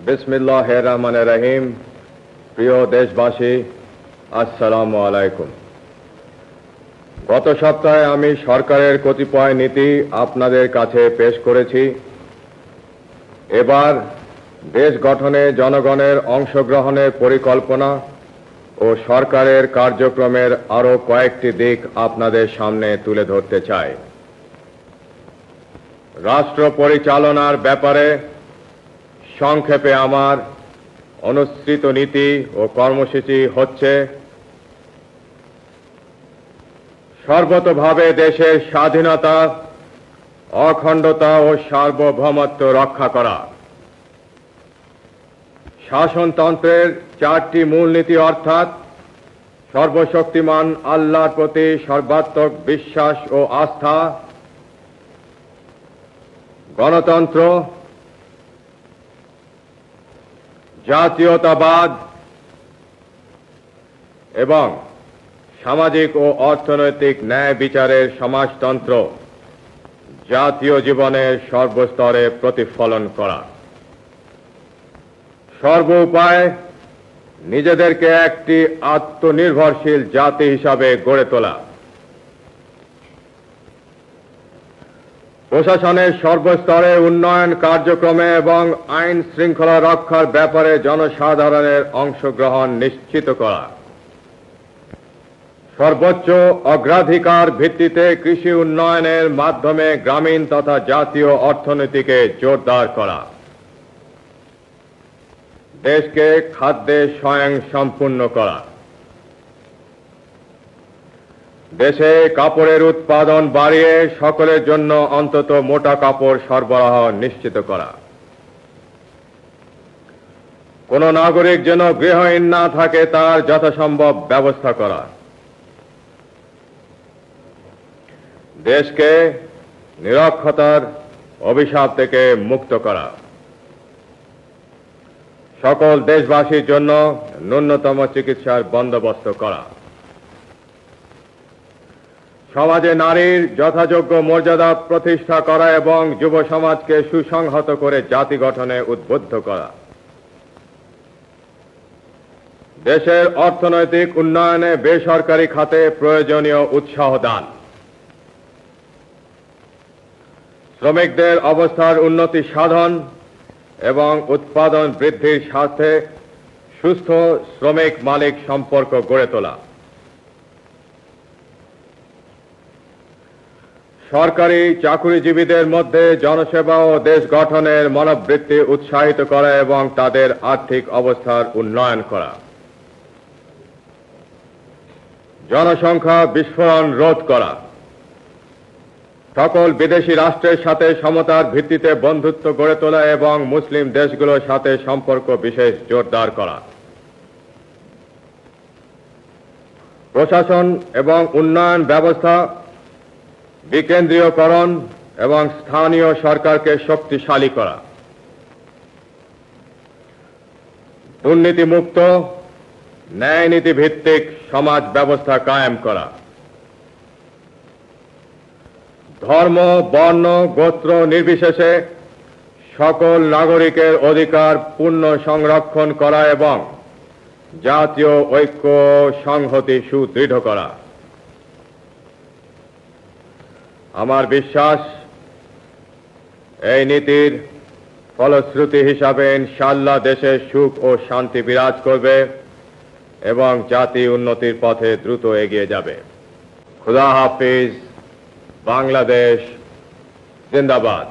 বিসমিল্লাহির রহমানির রহিম। প্রিয় দেশবাসী, আসসালামু আলাইকুম। গত সপ্তাহে আমি সরকারের কতিপয় নীতি আপনাদের কাছে পেশ করেছি। এবার দেশ গঠনে জনগণের অংশগ্রহণের পরিকল্পনা ও সরকারের কার্যক্রমের আরও কয়েকটি দিক আপনাদের সামনে তুলে ধরতে চাই। রাষ্ট্র পরিচালনার ব্যাপারে সংক্ষেপে আমার অনুসৃত নীতি ও কর্মসূচি হচ্ছে: সর্বতোভাবে দেশের স্বাধীনতা, অখণ্ডতা ও সার্বভৌমত্ব রক্ষা করা। শাসনতন্ত্রের চারটি মূলনীতি অর্থাৎ সর্বশক্তিমান আল্লাহর প্রতি সর্বাত্মক বিশ্বাস ও আস্থা, গণতন্ত্র, জাতীয়তাবাদ এবং সামাজিক ও অর্থনৈতিক ন্যায় বিচারের সমাজতন্ত্র জাতীয় জীবনের সর্বস্তরে প্রতিফলন করা। সর্বোপায় নিজেদেরকে একটি আত্মনির্ভরশীল জাতি হিসাবে গড়ে তোলা। প্রশাসনের সর্বস্তরে উন্নয়ন কার্যক্রমে এবং আইন শৃঙ্খলা রক্ষার ব্যাপারে জনসাধারণের অংশগ্রহণ নিশ্চিত করা। সর্বোচ্চ অগ্রাধিকার ভিত্তিতে কৃষি উন্নয়নের মাধ্যমে গ্রামীণ তথা জাতীয় অর্থনীতিকে জোরদার করা। দেশকে খাদ্যে স্বয়ংসম্পূর্ণ করা। দেশে কাপড়ের উৎপাদন বাড়িয়ে সকলের জন্য অন্তত মোটা কাপড় সরবরাহ নিশ্চিত করা। কোন নাগরিক যেন গৃহহীন না থাকে তার যথাসম্ভব ব্যবস্থা করা। দেশকে নিরক্ষরতার অভিশাপ থেকে মুক্ত করা। সকল দেশবাসীর জন্য ন্যূনতম চিকিৎসার বন্দোবস্ত করা। সমাজে নারীর যথাযোগ্য মর্যাদা প্রতিষ্ঠা করা এবং যুব সমাজকে সুসংহত করে জাতি গঠনে উদ্বুদ্ধ করা। দেশের অর্থনৈতিক উন্নয়নে বেসরকারি খাতে প্রয়োজনীয় উৎসাহ দান। শ্রমিকদের অবস্থার উন্নতি সাধন এবং উৎপাদন বৃদ্ধির সাথে সুস্থ শ্রমিক মালিক সম্পর্ক গড়ে তোলা। সরকারি চাকুরিজীবীদের মধ্যে জনসেবা ও দেশ গঠনের মনোবৃত্তি উৎসাহিত করা এবং তাদের আর্থিক অবস্থার উন্নয়ন করা। জনসংখ্যা বিস্ফোরণ রোধ করা। সকল বিদেশি রাষ্ট্রের সাথে সমতার ভিত্তিতে বন্ধুত্ব গড়ে তোলা এবং মুসলিম দেশগুলোর সাথে সম্পর্ক বিশেষ জোরদার করা। প্রশাসন এবং উন্নয়ন ব্যবস্থা বিকেন্দ্রীয়করণ এবং স্থানীয় সরকারকে শক্তিশালী করা। দুর্নীতিমুক্ত ন্যায়নীতি ভিত্তিক সমাজ ব্যবস্থা কায়েম করা। ধর্ম, বর্ণ, গোত্র নির্বিশেষে সকল নাগরিকের অধিকার পূর্ণ সংরক্ষণ করা এবং জাতীয় ঐক্য সংহতি সুদৃঢ় করা। আমার বিশ্বাস, এই নীতির ফলশ্রুতি হিসাবে ইনশাআল্লাহ দেশে সুখ ও শান্তি বিরাজ করবে এবং জাতি উন্নতির পথে দ্রুত এগিয়ে যাবে। খুদা হাফিজ। বাংলাদেশ জিন্দাবাদ।